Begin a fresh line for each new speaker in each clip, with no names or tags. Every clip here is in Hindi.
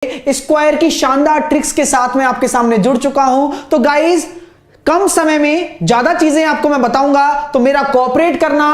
स्क्वायर की शानदार ट्रिक्स के साथ मैं आपके सामने जुड़ चुका हूं। तो गाइस, कम समय में ज्यादा चीजें आपको मैं बताऊंगा, तो मेरा कोऑपरेट करना,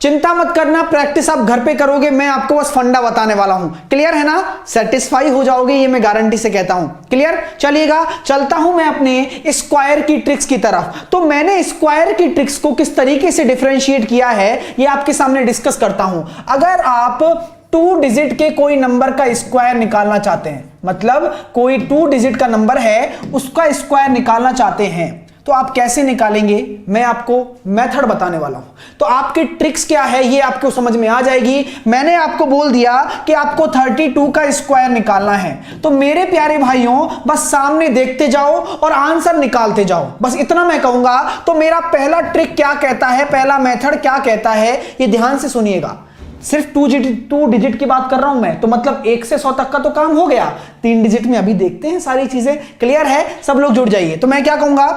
चिंता मत करना, प्रैक्टिस आप घर पे करोगे, मैं आपको बस फंडा बताने वाला हूं। क्लियर है ना? सेटिस्फाई हो जाओगे, ये मैं गारंटी से कहता हूं। क्लियर? चलिएगा, चलता हूं मैं अपने स्क्वायर की ट्रिक्स की तरफ। तो मैंने स्क्वायर की ट्रिक्स को किस तरीके से डिफरेंशिएट किया है, ये आपके सामने डिस्कस करता हूं। अगर आप 2 डिजिट के कोई नंबर का स्क्वायर निकालना चाहते हैं, मतलब कोई 2 डिजिट का नंबर है उसका स्क्वायर निकालना चाहते हैं, तो आप कैसे निकालेंगे, मैं आपको मेथड बताने वाला हूं। तो आपकी ट्रिक्स क्या है ये आपको समझ में आ जाएगी। मैंने आपको बोल दिया कि आपको 32 का स्क्वायर निकालना है, तो मेरे प्यारे भाइयों बस सामने देखते जाओ और आंसर निकालते जाओ, बस इतना मैं कहूंगा। तो मेरा पहला ट्रिक क्या कहता है, पहला मेथड क्या कहता है, ये ध्यान से सुनिएगा। सिर्फ 2 डिजिट की बात कर रहा हूं मैं, तो मतलब 1 से 100 तक का तो काम हो गया। 3 डिजिट में अभी देखते हैं सारी चीजें। क्लियर है? सब लोग जुड़ जाइए। तो मैं क्या कहूंगा,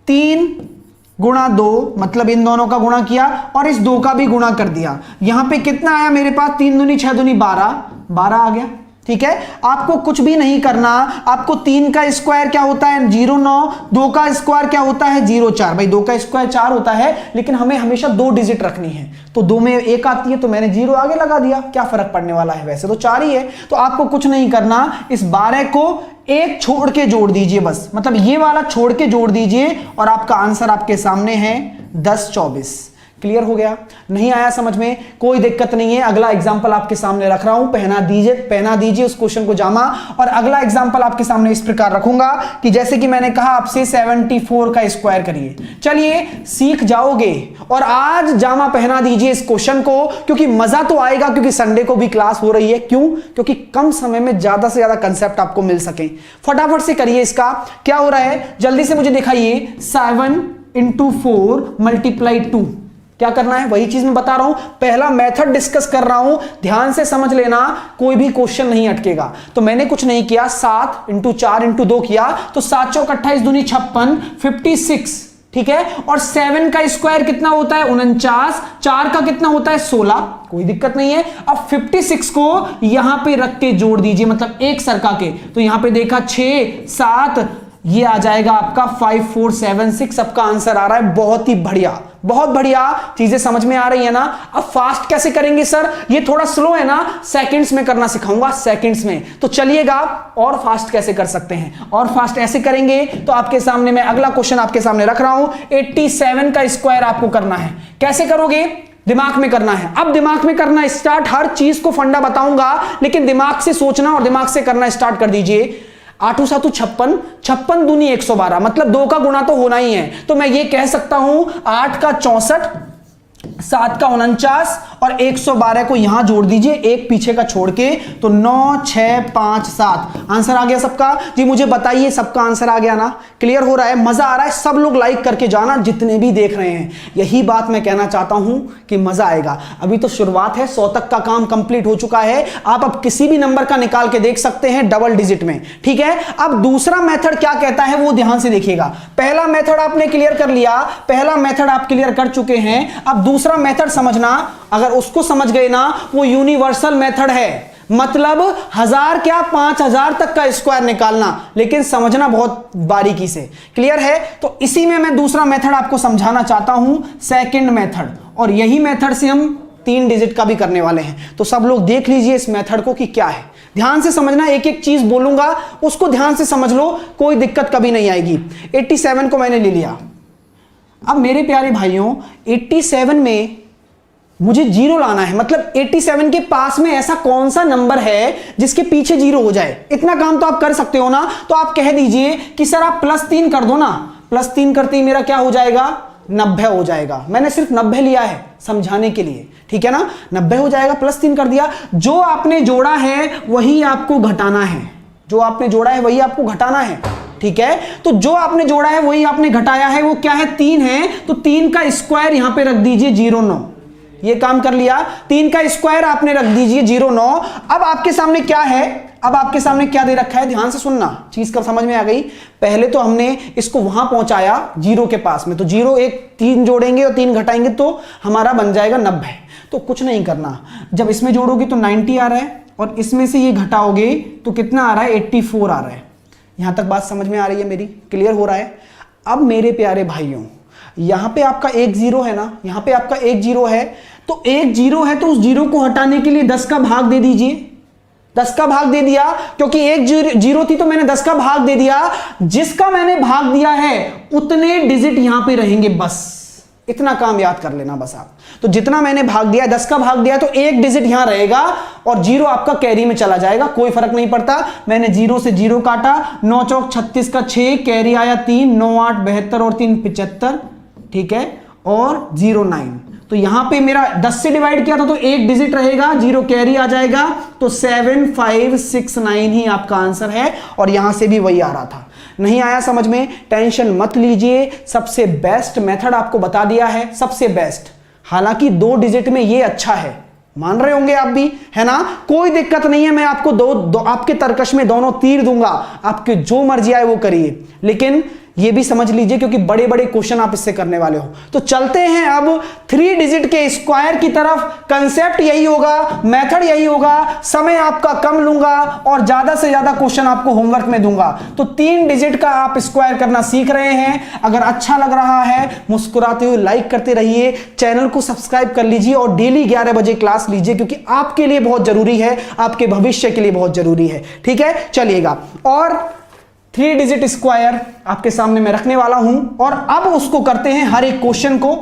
3 गुणा 2, मतलब इन दोनों का गुणा किया और इस 2 का भी गुणा कर दिया। यहां पे कितना आया मेरे पास, 3 दूनी 6 दूनी 12 आ गया। ठीक है, आपको कुछ भी नहीं करना। आपको 3 का स्क्वायर क्या होता है, 0,9। 2 का स्क्वायर क्या होता है, 0,4। भाई 2 का स्क्वायर 4 होता है, लेकिन हमें हमेशा 2 डिजिट रखनी है, तो 2 में 1 आती है, तो मैंने 0 आगे लगा दिया। क्या फर्क पड़ने वाला है, वैसे तो 4 ही है। तो आपको कुछ नहीं करना, इस 12 को 1 छोड़ के जोड़ दीजिए, बस मतलब ये वाला छोड़ के जोड़ दीजिए और आपका आंसर आपके सामने है 1024। क्लियर हो गया? नहीं आया समझ में, कोई दिक्कत नहीं है। अगला एग्जांपल आपके सामने रख रहा हूं, पहना दीजिए उस क्वेश्चन को जामा। और अगला एग्जांपल आपके सामने इस प्रकार रखूंगा कि जैसे कि मैंने कहा आपसे 74 का स्क्वायर करिए। चलिए, सीख जाओगे और आज जामा पहना दीजिए इस क्वेश्चन को, क्योंकि मजा तो आएगा, क्योंकि संडे को भी क्लास हो रही है। क्यों? क्योंकि कम समय में ज्यादा से ज्यादा कंसेप्ट आपको मिल सके। फटाफट से करिए। इसका क्या हो रहा है, जल्दी से मुझे दिखाइए। 7 × 4 × 2 क्या करना है, वही चीज मैं बता रहा हूं। पहला मेथड डिस्कस कर रहा हूं, ध्यान से समझ लेना, कोई भी क्वेश्चन नहीं अटकेगा। तो मैंने कुछ नहीं किया, 7 × 4 × 2 किया, तो 7 चौक 28 दूनी 56, 56। ठीक है, और 7 का स्क्वायर कितना होता है, 49। 4 का कितना होता है, 16। कोई दिक्कत नहीं है। अब 56 को यहां पे रख के जोड़ दीजिए, मतलब एक सरका के। तो यहां पे देखा 6, 7, ये आ जाएगा आपका 5476। सबका आंसर आ रहा है। बहुत ही बढ़िया, बहुत बढ़िया। चीजें समझ में आ रही है ना? अब फास्ट कैसे करेंगे सर, ये थोड़ा स्लो है ना, सेकंड्स में करना सिखाऊंगा, सेकंड्स में। तो चलिएगा, और फास्ट कैसे कर सकते हैं, और फास्ट ऐसे करेंगे। तो आपके सामने मैं अगला क्वेश्चन आपके सामने रख रहा हूं। 87 का स्क्वायर आपको करना है। कैसे करोगे, दिमाग में करना है। अब दिमाग में करना स्टार्ट, हर चीज को फंडा बताऊंगा, लेकिन दिमाग से सोचना और दिमाग से करना स्टार्ट कर दीजिए। 8 × 7 = 56, 56 दूनी 112, मतलब 2 का गुणा तो होना ही है। तो मैं ये कह सकता हूं 8 का 64, 7 का 49 और 112 को यहां जोड़ दीजिए, एक पीछे का छोड़ के, तो 9, 6, 5, 7। आंसर आ गया सबका? जी मुझे बताइए, सबका आंसर आ गया ना? क्लियर हो रहा है? मजा आ रहा है? सब लोग लाइक करके जाना, जितने भी देख रहे हैं। यही बात मैं कहना चाहता हूं कि मजा आएगा। अभी तो शुरुआत है, 100 तक का काम कंप्लीट हो चुका है। आप अब किसी भी नंबर का निकाल के देख सकते हैं डबल डिजिट में। ठीक है, अब दूसरा मेथड क्या कहता है वो ध्यान से देखिएगा। पहला मेथड आपने क्लियर कर लिया, पहला मेथड आप क्लियर कर चुके हैं। अब दूसरा मेथड समझना, अगर उसको समझ गए ना, वो यूनिवर्सल मेथड है। मतलब 1000 क्या 5000 तक का स्क्वायर निकालना, लेकिन समझना बहुत बारीकी से। क्लियर है? तो इसी में मैं दूसरा मेथड आपको समझाना चाहता हूं, सेकंड मेथड। और यही मेथड से हम 3 डिजिट का भी करने वाले हैं। तो सब लोग देख लीजिए इस मेथड को कि क्या है। ध्यान से समझना, एक एक चीज बोलूंगा उसको ध्यान से समझ लो, कोई दिक्कत कभी नहीं आएगी। 87 को मैंने ले लिया। अब मेरे प्यारे भाइयों, 87 में मुझे 0 लाना है, मतलब 87 के पास में ऐसा कौन सा नंबर है जिसके पीछे 0 हो जाए। इतना काम तो आप कर सकते हो ना। तो आप कह दीजिए कि सर आप +3 कर दो ना। +3 करते ही मेरा क्या हो जाएगा, 90 हो जाएगा। मैंने सिर्फ 90 लिया है समझाने के लिए, ठीक है ना? 90 हो जाएगा, +3 कर दिया। जो आपने जोड़ा है वही आपको घटाना है, जो आपने जोड़ा है वही आपको घटाना है। ठीक है, तो जो आपने जोड़ा है वही आपने घटाया है, वो क्या है, 3 है। तो 3 का स्क्वायर यहां पे रख दीजिए 0,9। ये काम कर लिया। 3 का स्क्वायर आपने रख दीजिए 0,9। अब आपके सामने क्या है, अब आपके सामने क्या दे रखा है, ध्यान से सुनना, चीज कब समझ में आ गई। पहले तो हमने इसको वहां पहुंचाया 0 के पास में, तो 0 1 3 जोड़ेंगे और 3 घटाएंगे तो हमारा बन जाएगा 90। तो कुछ नहीं करना, जब इसमें जोड़ोगी तो 90 आ रहा है, और इसमें से ये घटाओगे तो कितना आ रहा है, 84 आ रहा है। यहां तक बात समझ में आ रही है मेरी, क्लियर हो रहा है। अब मेरे प्यारे भाइयों, यहां पे आपका एक जीरो है ना, यहां पे आपका एक जीरो है, तो एक जीरो है तो उस जीरो को हटाने के लिए 10 का भाग दे दीजिए। 10 का भाग दे दिया, क्योंकि एक जीरो थी तो मैंने 10 का भाग दे दिया। जिसका मैंने भाग दिया है उतने डिजिट यहां पे रहेंगे, बस इतना काम याद कर लेना बस आप। तो जितना मैंने भाग दिया, 10 का भाग दिया, तो एक डिजिट यहां रहेगा और जीरो आपका कैरी में चला जाएगा, कोई फर्क नहीं पड़ता। मैंने जीरो से जीरो काटा, 9 चौक 36 का 6, कैरी आया 3, 9 8 72 और 3 75, ठीक है, और 09। तो यहां पे मेरा 10 से डिवाइड किया था तो एक डिजिट रहेगा, जीरो कैरी आ जाएगा, तो 7569 ही आपका आंसर है। और यहां से भी वही आ रहा था। नहीं आया समझ में, टेंशन मत लीजिए, सबसे बेस्ट मेथड आपको बता दिया है, सबसे बेस्ट। हालांकि 2 डिजिट में ये अच्छा है, मान रहे होंगे आप भी, है ना, कोई दिक्कत नहीं है। मैं आपको दो आपके तर्कश में दोनों तीर दूंगा, आपके जो मर्जी आए वो करिए, लेकिन ये भी समझ लीजिए क्योंकि बड़े बड़े क्वेश्चन आप इससे करने वाले हो। तो चलते हैं अब 3 डिजिट के स्क्वायर की तरफ। कंसेप्ट यही होगा, मेथड यही होगा, समय आपका कम लूंगा और ज्यादा से ज्यादा क्वेश्चन आपको होमवर्क में दूंगा। तो 3 डिजिट का आप स्क्वायर करना सीख रहे हैं। अगर अच्छा लग रहा है, मुस्कुराते हुए लाइक करते रहिए, चैनल को सब्सक्राइब कर लीजिए और डेली 11 बजे क्लास लीजिए, क्योंकि आपके लिए बहुत जरूरी है, आपके भविष्य के लिए बहुत जरूरी है। ठीक है, चलिएगा। और 3 डिजिट स्क्वायर आपके सामने मैं रखने वाला हूं और अब उसको करते हैं। हर एक क्वेश्चन को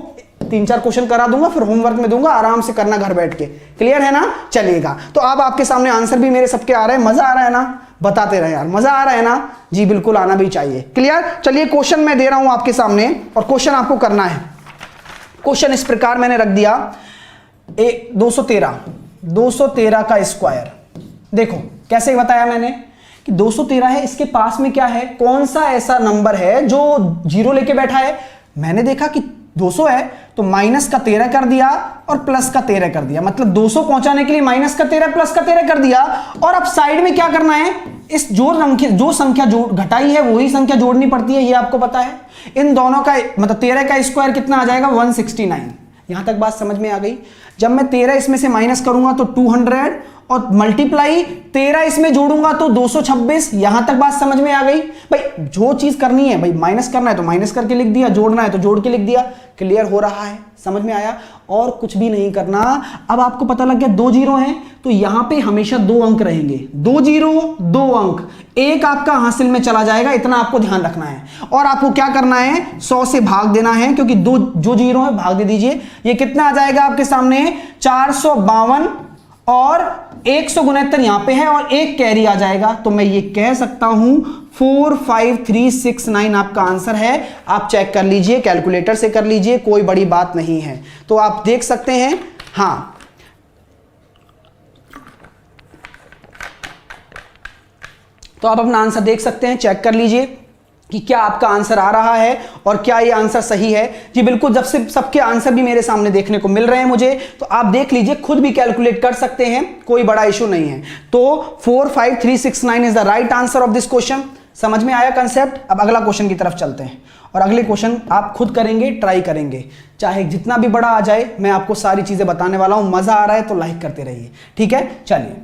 3-4 क्वेश्चन करा दूंगा, फिर होमवर्क में दूंगा, आराम से करना घर बैठ के। क्लियर है ना, चलिएगा। तो अब आपके सामने आंसर भी मेरे सबके आ रहे हैं, मजा आ रहा है ना, बताते रहे यार, मजा आ रहा है ना जी, बिल्कुल आना भी चाहिए। क्लियर, चलिए क्वेश्चन मैं दे रहा हूं आपके सामने और क्वेश्चन आपको करना है। क्वेश्चन इस प्रकार मैंने रख दिया, 213 का स्क्वायर। देखो कैसे बताया मैंने कि 213 है, इसके पास में क्या है, कौन सा ऐसा नंबर है जो जीरो लेके बैठा है। मैंने देखा कि 200 है तो माइनस का 13 कर दिया और प्लस का 13 कर दिया, मतलब 200 पहुंचाने के लिए माइनस का 13 प्लस का 13 कर दिया। और अब साइड में क्या करना है, इस जो संख्या घटाई है वही संख्या जोड़नी पड़ती है, ये आपको पता है। इन दोनों का मतलब 13 का स्क्वायर कितना आ जाएगा, 169। यहां तक बात समझ में आ गई। जब मैं 13 इसमें से माइनस करूंगा तो 200 और मल्टीप्लाई 13 इसमें जोड़ूंगा तो 226। यहां तक बात समझ में आ गई। भाई जो चीज करनी है, भाई माइनस करना है तो माइनस करके लिख दिया, जोड़ना है तो जोड़ के लिख दिया। क्लियर हो रहा है, समझ में आया, और कुछ भी नहीं करना। अब आपको पता लग गया 2 जीरो हैं तो यहां पे हमेशा 2 अंक रहेंगे, 2 जीरो 2 अंक, एक आपका हासिल में चला जाएगा, इतना आपको ध्यान रखना है। और आपको क्या करना है, 100 से भाग देना है, क्योंकि जो जीरो है भाग दे दीजिए। ये कितना आ जाएगा आपके सामने, 452 और 169 यहां पे है और एक कैरी आ जाएगा। तो मैं ये कह सकता हूं 45369 आपका आंसर है। आप चेक कर लीजिए, कैलकुलेटर से कर लीजिए, कोई बड़ी बात नहीं है। तो आप देख सकते हैं, हां तो आप अपना आंसर देख सकते हैं, चेक कर लीजिए कि क्या आपका आंसर आ रहा है और क्या ये आंसर सही है। जी बिल्कुल, जब से सबके आंसर भी मेरे सामने देखने को मिल रहे हैं मुझे, तो आप देख लीजिए, खुद भी कैलकुलेट कर सकते हैं, कोई बड़ा इशू नहीं है। तो 45369 is the right answer of this question. समझ में आया कंसेप्ट। अब अगला क्वेश्चन की तरफ चलते हैं और अगले क्वेश्चन आप खुद करेंगे, ट्राई करेंगे, चाहे जितना भी बड़ा आ जाए, मैं आपको सारी चीजें बताने वाला हूं। मजा आ रहा है तो लाइक करते रहिए, ठीक है। चलिए,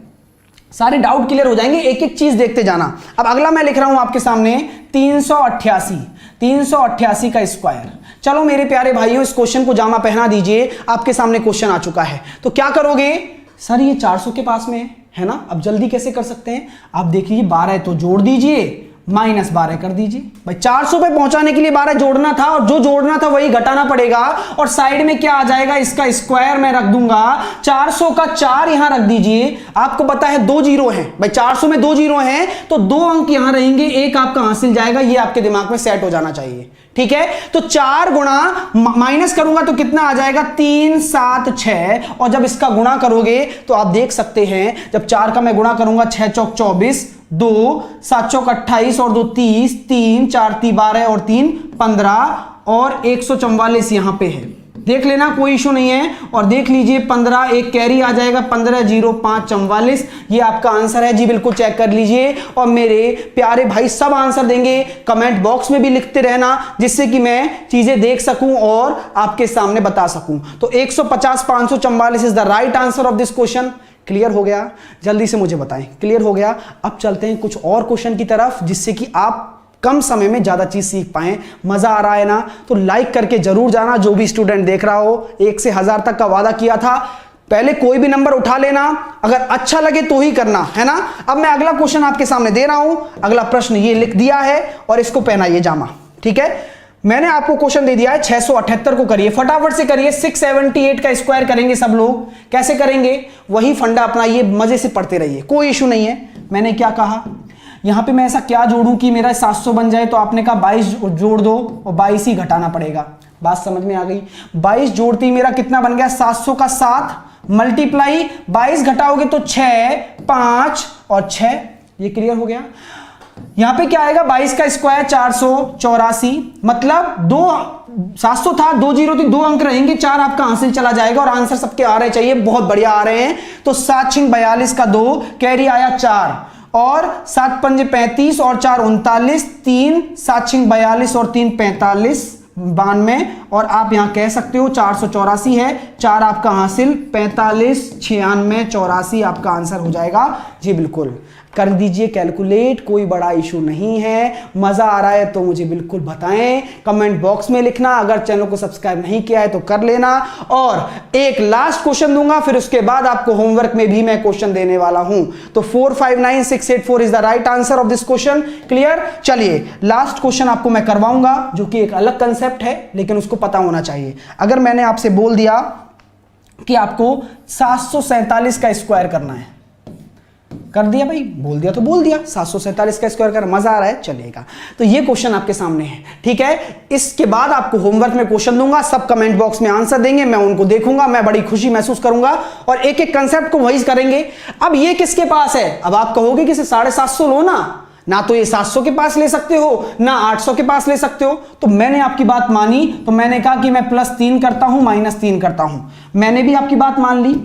सारे डाउट क्लियर हो जाएंगे, एक एक चीज देखते जाना। अब अगला मैं लिख रहा हूं आपके सामने 388 का स्क्वायर। चलो मेरे प्यारे भाइयों, इस क्वेश्चन को जामा पहना दीजिए, आपके सामने क्वेश्चन आ चुका है। तो क्या करोगे, सर ये 400 के पास में है ना, अब जल्दी कैसे कर सकते हैं, आप देख लीजिए, 12 है तो जोड़ दीजिए, माइनस 12 कर दीजिए। भाई 400 पे पहुंचाने के लिए 12 जोड़ना था और जो जोड़ना था वही घटाना पड़ेगा। और साइड में क्या आ जाएगा, इसका स्क्वायर मैं रख दूंगा, 400 का 4 यहां रख दीजिए। आपको पता है 2 जीरो हैं, भाई 400 में 2 जीरो हैं तो 2 अंक यहां रहेंगे, एक आपका हासिल जाएगा। ये आपके दिमाग में सेट हो जाना चाहिए, ठीक है। तो 4 गुणा माइनस करूंगा तो कितना आ जाएगा, 3 7 6। और जब इसका गुणा करोगे तो आप देख सकते हैं, जब 4 का मैं गुणा करूंगा, 6 चौक 24, 2 7 चौक 28 और 2 30, 3 4 3 12 और 3 15 और 144 यहां पे है। देख लेना, कोई इशू नहीं है। और देख लीजिए 15, एक कैरी आ जाएगा, 15 0 5 44, ये आपका आंसर है। जी बिल्कुल, चेक कर लीजिए। और मेरे प्यारे भाई सब आंसर देंगे, कमेंट बॉक्स में भी लिखते रहना, जिससे कि मैं चीजें देख सकूं और आपके सामने बता सकूं। तो 150 544 is the right answer of this question. Clear हो गया? जल्दी से मुझे बताएं, क्लियर हो गया? अब चलते हैं कुछ और क्वेश्चन की तरफ, जिससे कि आप कम समय में ज्यादा चीज सीख पाएं। मजा आ रहा है ना? तो लाइक करके जरूर जाना। जो भी स्टूडेंट देख रहा हो, 1 से 1000 तक का वादा किया था, पहले कोई भी नंबर उठा लेना, अगर अच्छा लगे तो ही करना, है ना? अब मैं अगला क्वेश्चन आपके सामने दे रहा हूं। अगला प्रश्न ये लिख दिया है और इसको पहनाइए जामा, ठीक है? मैंने आपको क्वेश्चन दे दिया है 678 को करिए, फटाफट से करिए। 678 का स्क्वायर करेंगे सब लोग। कैसे करेंगे? वही फंडा अपनाइए, मजे से पढ़ते रहिए, कोई इशू नहीं है। मैंने क्या कहा, यहां पे मैं ऐसा क्या जोड़ूं कि मेरा 700 बन जाए? तो आपने कहा 22 जोड़ दो और 22 ही घटाना पड़ेगा। बात समझ में आ गई? 22 जोड़ते ही मेरा कितना बन गया? 700 का 7 मल्टीप्लाई 22 घटाओगे तो 6, 5 और 6। ये क्लियर हो गया? यहां पे क्या आएगा? 22 का स्क्वायर 484, मतलब 700 था, 2 जीरो थी, 2 अंक रहेंगे, 4 आपका हासिल चला जाएगा और आंसर सबके आ रहे चाहिए, बहुत बढ़िया आ रहे हैं। तो 7 6 42 का 2 कैरी आया 4 और 7 पंजे 35 और 4 39, 3 7 6 42 और 3 45 92 और आप यहां कह सकते हो 484 है, 4 आपका हासिल, 45 96 84 आपका आंसर हो जाएगा। जी बिल्कुल, कर दीजिए कैलकुलेट, कोई बड़ा इशू नहीं है। मजा आ रहा है तो मुझे बिल्कुल बताएं, कमेंट बॉक्स में लिखना। अगर चैनल को सब्सक्राइब नहीं किया है तो कर लेना। और एक लास्ट क्वेश्चन दूंगा, फिर उसके बाद आपको होमवर्क में भी मैं क्वेश्चन देने वाला हूं। तो 459684 is the right answer of this question. Clear? चलिए लास्ट क्वेश्चन आपको मैं करवाऊंगा, जो कि एक अलग कंसेप्ट है, लेकिन उसको पता होना चाहिए। अगर मैंने आपसे बोल दिया कि आपको 747 का स्क्वायर करना है, कर दिया भाई, बोल दिया तो बोल दिया, 747 का स्क्वायर कर, मजा आ रहा है, चलेगा। तो ये क्वेश्चन आपके सामने है, ठीक है? इसके बाद आपको होमवर्क में क्वेश्चन दूंगा, सब कमेंट बॉक्स में आंसर देंगे, मैं उनको देखूंगा, मैं बड़ी खुशी महसूस करूंगा और एक एक कंसेप्ट को वही करेंगे। अब ये किसके पास है? अब आप कहोगे कि 750 लो ना तो ये 700 के पास ले सकते हो, ना 800 के पास ले सकते हो। तो मैंने आपकी बात मानी, तो मैंने कहा कि मैं +3 करता हूं, -3 करता हूं। मैंने भी आपकी बात मान ली,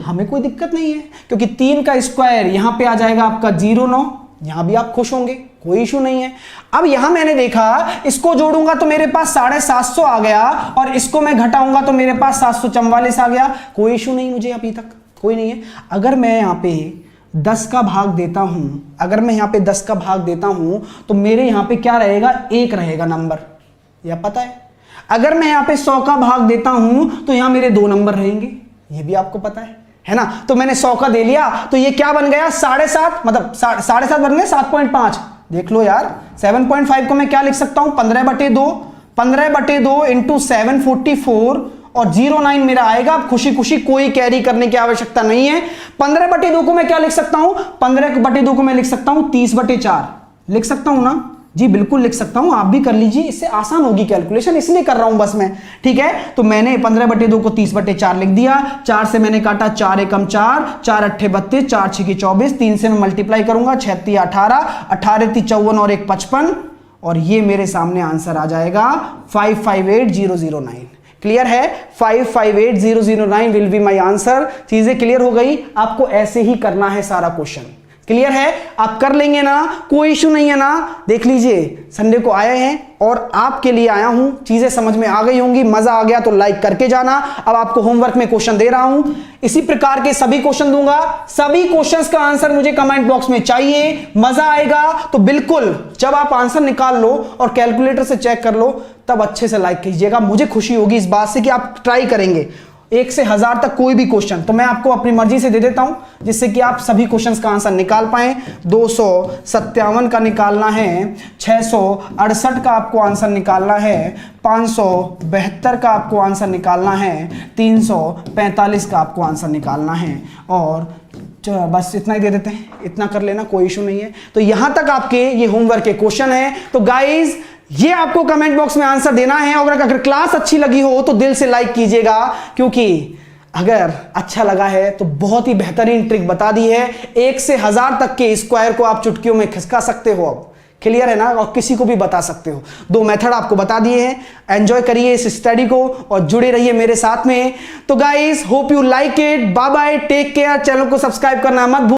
हमें कोई दिक्कत नहीं है, क्योंकि 3 का स्क्वायर यहां पे आ जाएगा आपका 09, यहां भी आप खुश होंगे, कोई इशू नहीं है। अब यहां मैंने देखा, इसको जोड़ूंगा तो मेरे पास 750 आ गया और इसको मैं घटाऊंगा तो मेरे पास 744 आ गया, कोई इशू नहीं, मुझे अभी तक कोई नहीं है। अगर मैं यहां पे 10 का भाग देता हूं, अगर मैं यहां पे 10 का भाग देता हूं तो मेरे यहां पे क्या रहेगा? 1 रहेगा नंबर, यह पता है। अगर मैं यहां पे 100 का भाग देता हूं तो यहां मेरे 2 नंबर रहेंगे, यह भी आपको पता है ना? तो मैंने 100 का दे लिया, तो ये क्या बन गया? 7.5, मतलब 7.5 बन गए 7.5। देख लो यार, 7.5 को मैं क्या लिख सकता हूं? 15/2, 15/2 इंटू 744 और 09 मेरा आएगा। अब खुशी खुशी कोई कैरी करने की आवश्यकता नहीं है। 15/2 को मैं क्या लिख सकता हूं? 15/2 को मैं लिख सकता हूं 30/4, लिख सकता हूं ना? जी बिल्कुल लिख सकता हूं, आप भी कर लीजिए, इससे आसान होगी कैलकुलेशन, इसलिए कर रहा हूं बस मैं, ठीक है? तो मैंने 15/2 को 30/4 लिख दिया, 4 से मैंने काटा, 4 एकम 4, 4 अट्ठे 32, 4 छिके 24, 3 से मैं मल्टीप्लाई करूंगा, 6 3 18, 18 3 54 और 1 55 और ये मेरे सामने आंसर आ जाएगा 558009। क्लियर है? 558009 विल बी माई आंसर। चीजें क्लियर हो गई? आपको ऐसे ही करना है सारा क्वेश्चन, क्लियर है? आप कर लेंगे ना, कोई इशू नहीं है ना? देख लीजिए, संडे को आए हैं और आपके लिए आया हूं, चीजें समझ में आ गई होंगी, मजा आ गया तो लाइक करके जाना। अब आपको होमवर्क में क्वेश्चन दे रहा हूं, इसी प्रकार के सभी क्वेश्चन दूंगा, सभी क्वेश्चंस का आंसर मुझे कमेंट बॉक्स में चाहिए। मजा आएगा तो बिल्कुल, जब आप आंसर निकाल लो और कैलकुलेटर से चेक कर लो, तब अच्छे से लाइक कीजिएगा। मुझे खुशी होगी इस बात से कि आप ट्राई करेंगे 1 से 1000 तक कोई भी क्वेश्चन, तो मैं आपको अपनी मर्जी से दे देता हूं, जिससे कि आप सभी क्वेश्चंस का आंसर निकाल पाएं। 257 का निकालना है, 668 का आपको आंसर निकालना है, 572 का आपको आंसर निकालना है, 345 का आपको आंसर निकालना है और बस इतना ही दे देते हैं, इतना कर लेना, कोई इशू नहीं है। तो यहां तक आपके ये होमवर्क के क्वेश्चन है। तो गाइज, ये आपको कमेंट बॉक्स में आंसर देना है और अगर क्लास अच्छी लगी हो तो दिल से लाइक कीजिएगा, क्योंकि अगर अच्छा लगा है तो बहुत ही बेहतरीन ट्रिक बता दी है। 1 से 1000 तक के स्क्वायर को आप चुटकियों में खिसका सकते हो। अब क्लियर है ना? और किसी को भी बता सकते हो। 2 मेथड आपको बता दिए हैं। एंजॉय करिए इस स्टडी को और जुड़े रहिए मेरे साथ में। तो guys, hope you like it. Bye bye, take care. Channel को सब्सक्राइब करना मत भूलिए।